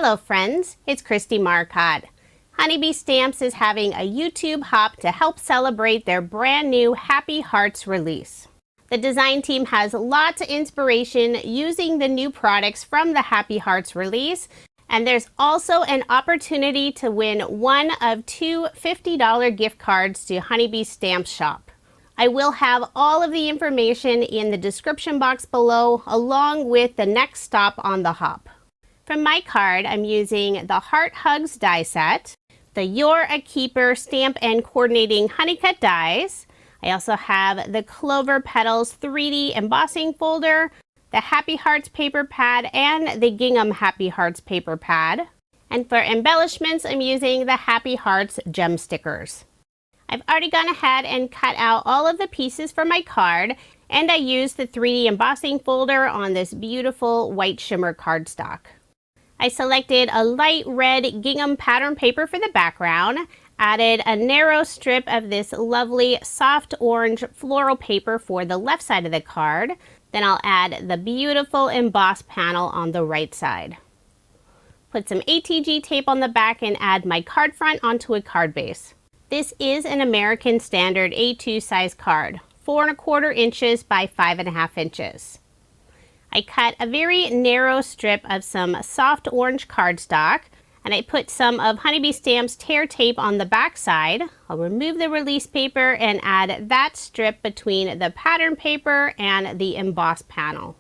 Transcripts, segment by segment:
Hello friends, it's Kristie Marcotte. Honeybee Stamps is having a YouTube hop to help celebrate their brand new Happy Hearts release. The design team has lots of inspiration using the new products from the Happy Hearts release, and there's also an opportunity to win one of two $50 gift cards to Honeybee Stamps shop. I will have all of the information in the description box below, along with the next stop on the hop. From my card, I'm using the Heart Hugs die set, the You're a Keeper stamp and coordinating honeycut dies. I also have the Clover Petals 3D embossing folder, the Happy Hearts paper pad, and the Gingham Happy Hearts paper pad. And for embellishments, I'm using the Happy Hearts gem stickers. I've already gone ahead and cut out all of the pieces for my card, and I used the 3D embossing folder on this beautiful white shimmer cardstock. I selected a light red gingham pattern paper for the background, added a narrow strip of this lovely soft orange floral paper for the left side of the card. Then I'll add the beautiful embossed panel on the right side. Put some ATG tape on the back and add my card front onto a card base. This is an American Standard A2 size card, 4¼ inches by 5½ inches. I cut a very narrow strip of some soft orange cardstock, and I put some of Honeybee Stamps tear tape on the back side. I'll remove the release paper and add that strip between the pattern paper and the embossed panel.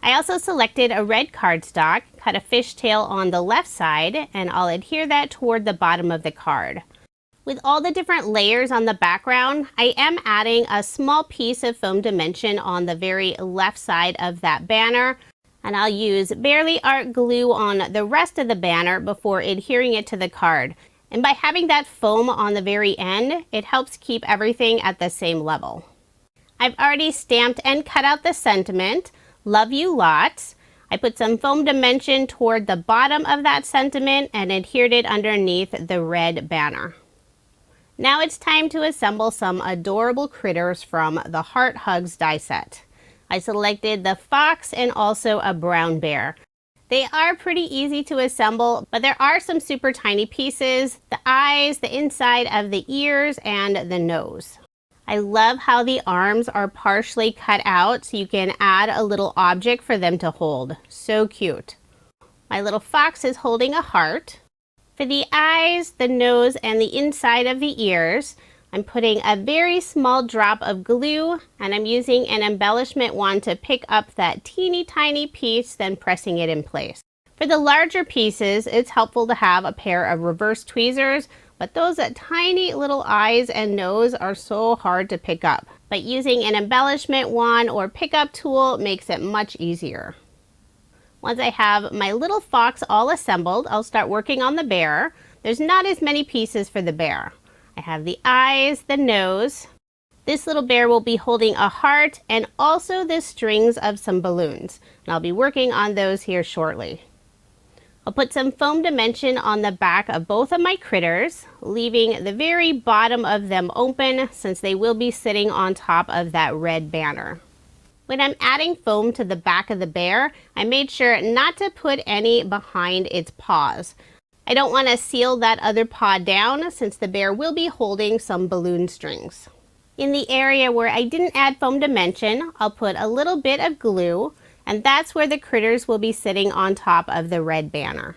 I also selected a red cardstock, cut a fishtail on the left side, and I'll adhere that toward the bottom of the card. With all the different layers on the background, I am adding a small piece of foam dimension on the very left side of that banner, and I'll use Barely Art glue on the rest of the banner before adhering it to the card. And by having that foam on the very end, it helps keep everything at the same level. I've already stamped and cut out the sentiment, "Love you lots." I put some foam dimension toward the bottom of that sentiment and adhered it underneath the red banner. Now it's time to assemble some adorable critters from the Heart Hugs die set. I selected the fox and also a brown bear. They are pretty easy to assemble, but there are some super tiny pieces: the eyes, the inside of the ears, and the nose. I love how the arms are partially cut out so you can add a little object for them to hold. So cute. My little fox is holding a heart. For the eyes, the nose, and the inside of the ears, I'm putting a very small drop of glue, and I'm using an embellishment wand to pick up that teeny tiny piece, then pressing it in place. For the larger pieces, it's helpful to have a pair of reverse tweezers, but those tiny little eyes and nose are so hard to pick up. But using an embellishment wand or pickup tool makes it much easier. Once I have my little fox all assembled, I'll start working on the bear. There's not as many pieces for the bear. I have the eyes, the nose. This little bear will be holding a heart and also the strings of some balloons. And I'll be working on those here shortly. I'll put some foam dimension on the back of both of my critters, leaving the very bottom of them open since they will be sitting on top of that red banner. When I'm adding foam to the back of the bear, I made sure not to put any behind its paws. I don't want to seal that other paw down since the bear will be holding some balloon strings. In the area where I didn't add foam dimension, I'll put a little bit of glue, and that's where the critters will be sitting on top of the red banner.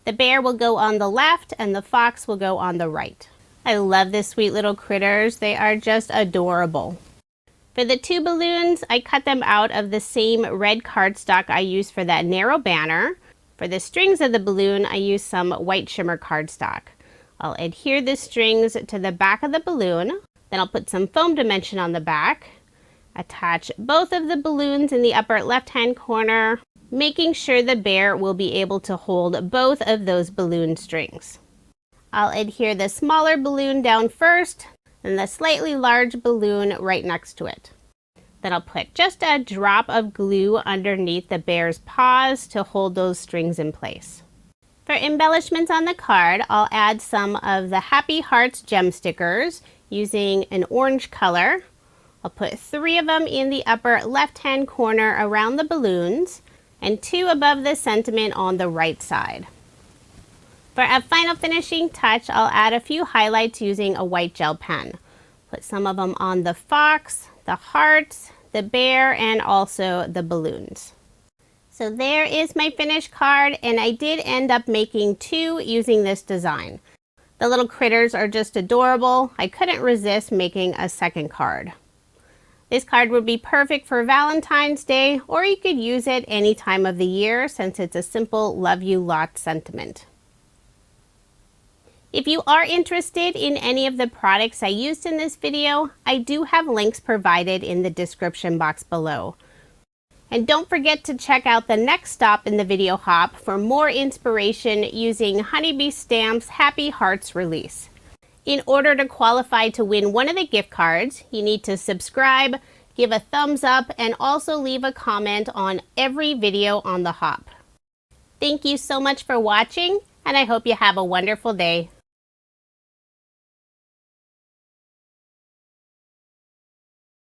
The bear will go on the left and the fox will go on the right. I love this sweet little critters. They are just adorable. For the two balloons, I cut them out of the same red cardstock I used for that narrow banner. For the strings of the balloon, I used some white shimmer cardstock. I'll adhere the strings to the back of the balloon. Then I'll put some foam dimension on the back. Attach both of the balloons in the upper left-hand corner, making sure the bear will be able to hold both of those balloon strings. I'll adhere the smaller balloon down first, and the slightly large balloon right next to it. Then I'll put just a drop of glue underneath the bear's paws to hold those strings in place. For embellishments on the card, I'll add some of the Happy Hearts gem stickers using an orange color. I'll put 3 of them in the upper left-hand corner around the balloons, and 2 above the sentiment on the right side. For a final finishing touch, I'll add a few highlights using a white gel pen. Put some of them on the fox, the hearts, the bear, and also the balloons. So there is my finished card, and I did end up making 2 using this design. The little critters are just adorable. I couldn't resist making a second card. This card would be perfect for Valentine's Day, or you could use it any time of the year since it's a simple love you lots sentiment. If you are interested in any of the products I used in this video, I do have links provided in the description box below. And don't forget to check out the next stop in the video hop for more inspiration using Honeybee Stamp's Happy Hearts release. In order to qualify to win one of the gift cards, you need to subscribe, give a thumbs up, and also leave a comment on every video on the hop. Thank you so much for watching, and I hope you have a wonderful day.